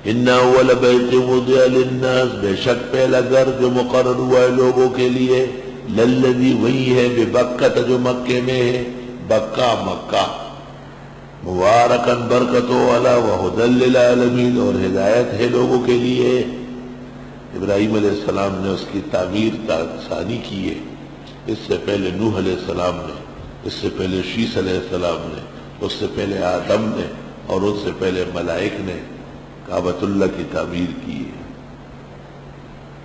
ان اول بیت وضع للناس، بے شک پہلا گھر جو مقرر ہوا ہے لوگوں کے لیے، للذی وہی ہے، ببکہ جو مکے میں ہے، بکہ مکہ، مبارکاً برکتوں والا، وہدی للعالمین، اور ہدایت ہے لوگوں کے لیے۔ ابراہیم علیہ السلام نے اس کی تعمیر ثانی کی ہے، اس سے پہلے نوح علیہ السلام نے، اس سے پہلے شیس علیہ السلام نے، اس سے پہلے آدم نے، اور اس سے پہلے ملائک نے کعبۃ اللہ کی تعمیر کی ہے۔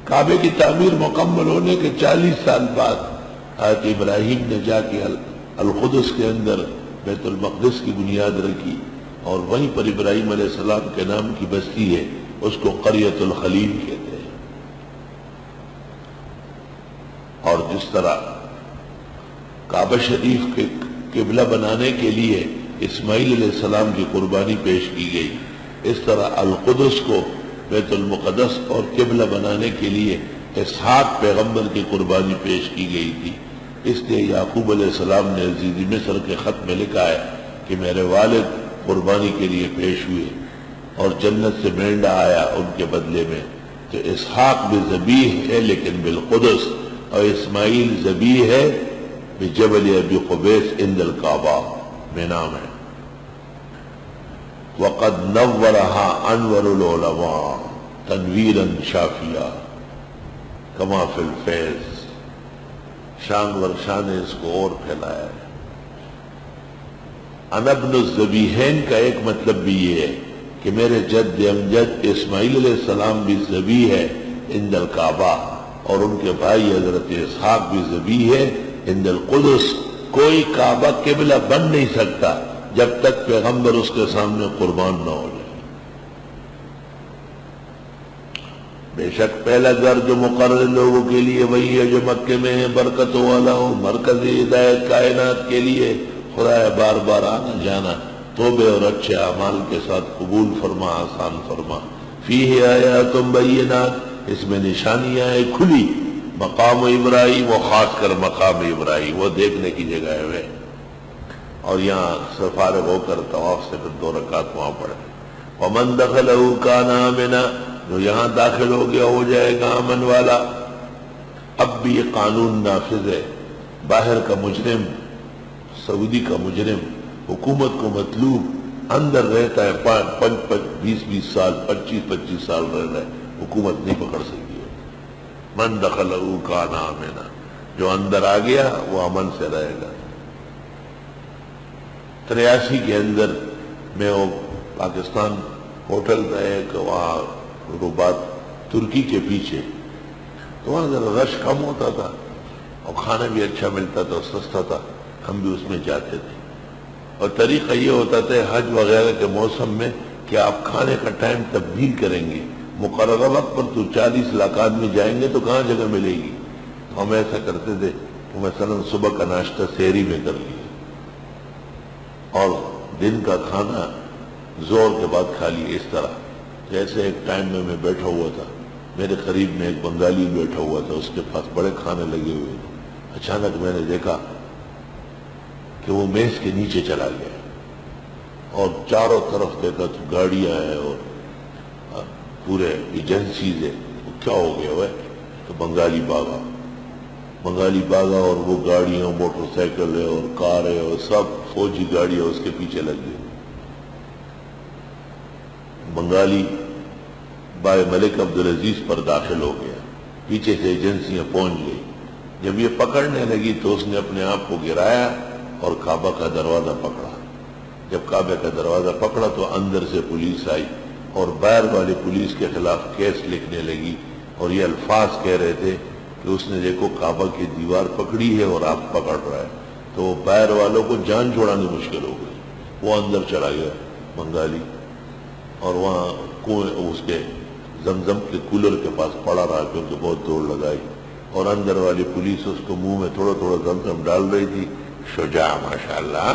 کعبے کی تعمیر مکمل ہونے کے 40 سال بعد حضرت ابراہیم نے جا کے القدس کے اندر بیت المقدس کی بنیاد رکھی، اور وہیں پر ابراہیم علیہ السلام کے نام کی بستی ہے، اس کو قریۃ الخلیل کہتے ہیں۔ اور جس طرح کعبہ شریف کے قبلہ بنانے کے لیے اسماعیل علیہ السلام کی قربانی پیش کی گئی، اس طرح القدس کو بیت المقدس اور قبلہ بنانے کے لیے اسحاق پیغمبر کی قربانی پیش کی گئی تھی۔ اس لیے یعقوب علیہ السلام نے عزیز مصر کے خط میں لکھا ہے کہ میرے والد قربانی کے لیے پیش ہوئے اور جنت سے مینڈا آیا ان کے بدلے میں، تو اسحاق بھی ذبیح ہے لیکن بالقدس، اور اسماعیل ذبیح ہے بجبل ابی قبیس عند الکعبہ، مینا میں۔ وقد نورها انور العلماء تنویرا شافیہ کما فی الفیض، شانور شاہ نے اس کو اور پھیلایا ہے۔ انا ابن الذبیحین کا ایک مطلب بھی یہ ہے کہ میرے جد امجد اسماعیل علیہ السلام بھی ذبیح ہے عند الکعبہ، اور ان کے بھائی حضرت اسحاق بھی ذبیح ہے عند القدس۔ کوئی کعبہ قبلہ بن نہیں سکتا جب تک پیغمبر اس کے سامنے قربان نہ ہو جائے۔ بے شک پہلا گھر جو مقرر لوگوں کے لیے وہی ہے جو مکے میں ہے، برکتوں والا ہو، مرکزی ہدایت کائنات کے لیے۔ خدا بار بار آنا جانا توبے اور اچھے اعمال کے ساتھ قبول فرما، آسان فرما۔ فیہ آیات بینات، اس میں نشانیاں ہیں کھلی، مقام ابراہیم، وہ خاص کر مقام ابراہیم، وہ دیکھنے کی جگہ ہے۔ اور یہاں سے فارغ ہو کر طواف سے پھر 2 رکعت وہاں پڑھے۔ ومن دخلہ کان آمنا، جو یہاں داخل ہو گیا ہو جائے گا امن والا۔ اب بھی یہ قانون نافذ ہے، باہر کا مجرم، سعودی کا مجرم حکومت کو مطلوب اندر رہتا ہے 20 سال 25 سال رہ رہا ہے، حکومت نہیں پکڑ سکتی ہے۔ من دخلہ کان آمنا، جو اندر آ گیا وہ امن سے رہے گا۔ 83 کے اندر میں وہ پاکستان ہوٹل تھا ایک، وہاں رباط ترکی کے پیچھے، تو وہاں ذرا رش کم ہوتا تھا اور کھانا بھی اچھا ملتا تھا، سستا تھا، ہم بھی اس میں جاتے تھے۔ اور طریقہ یہ ہوتا تھا حج وغیرہ کے موسم میں کہ آپ کھانے کا ٹائم تبدیل کریں گے، مقررہ وقت پر تو 40 لاکھ آدمی جائیں گے تو کہاں جگہ ملے گی، تو ہم ایسا کرتے تھے کہ مثلا صبح کا ناشتہ سحری میں کر لیا اور دن کا کھانا زور کے بعد کھا لیا۔ اس طرح جیسے ایک ٹائم میں بیٹھا ہوا تھا، میرے قریب میں ایک بنگالی بیٹھا ہوا تھا، اس کے پاس بڑے کھانے لگے ہوئے تھے۔ اچانک میں نے دیکھا کہ وہ میز کے نیچے چلا گیا اور چاروں طرف دیکھا تو گاڑیاں ہیں اور پورے ایجنسیز ہے، کیا ہو گیا وہ؟ تو بنگالی باغا اور وہ گاڑیاں، موٹر سائیکل ہے اور کار ہے اور سب فوجی گاڑیاں اس کے پیچھے لگ گئی۔ بنگالی بائے ملک عبدالعزیز پر داخل ہو گیا، پیچھے سے ایجنسیاں پہنچ گئی۔ جب یہ پکڑنے لگی تو اس نے اپنے آپ کو گرایا اور کعبہ کا دروازہ پکڑا۔ جب کعبہ کا دروازہ پکڑا تو اندر سے پولیس آئی اور باہر والی پولیس کے خلاف کیس لکھنے لگی، اور یہ الفاظ کہہ رہے تھے کہ اس نے دیکھو کعبہ کی دیوار پکڑی ہے اور آپ پکڑ رہا ہے، تو وہ باہر والوں کو جان چھوڑانی مشکل ہو گئی۔ وہ اندر چلا گیا بنگالی، اور وہاں اس کے زمزم کے کولر کے پاس پڑا رہا کیونکہ بہت دوڑ لگائی، اور اندر والی پولیس اس کو منہ میں تھوڑا تھوڑا زمزم ڈال رہی تھی۔ شجاع، ماشاءاللہ،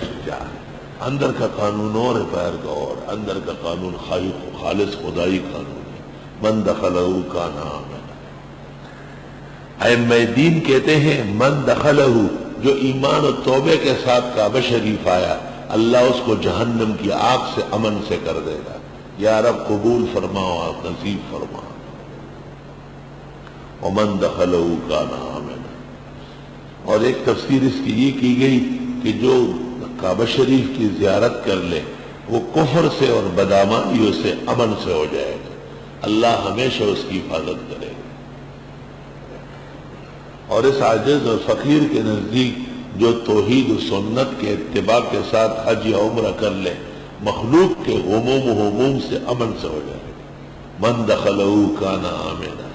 شجاع۔ اندر کا قانون اور ہے، باہر کا اور۔ اندر کا قانون خالص خدائی قانون ہے، من دخلہ کان آمنا۔ ائمہ دین کہتے ہیں من دخلہ، جو ایمان و توبے کے ساتھ کعبہ شریف آیا، اللہ اس کو جہنم کی آگ سے امن سے کر دے گا۔ یا رب قبول فرماؤ، آپ نصیب فرما۔ ومن دخلہ کان آمنا، اور ایک تفسیر اس کی یہ کی گئی کہ جو کعبہ شریف کی زیارت کر لے وہ کفر سے اور بدامانیوں سے امن سے ہو جائے گا، اللہ ہمیشہ اس کی حفاظت کرے گا۔ اور اس عاجز اور فقیر کے نزدیک جو توحید و سنت کے اتباع کے ساتھ حج یا عمرہ کر لے، مخلوق کے غموم و ہموم سے امن سے ہو جائے گا۔ من دخلہ کان آمنا۔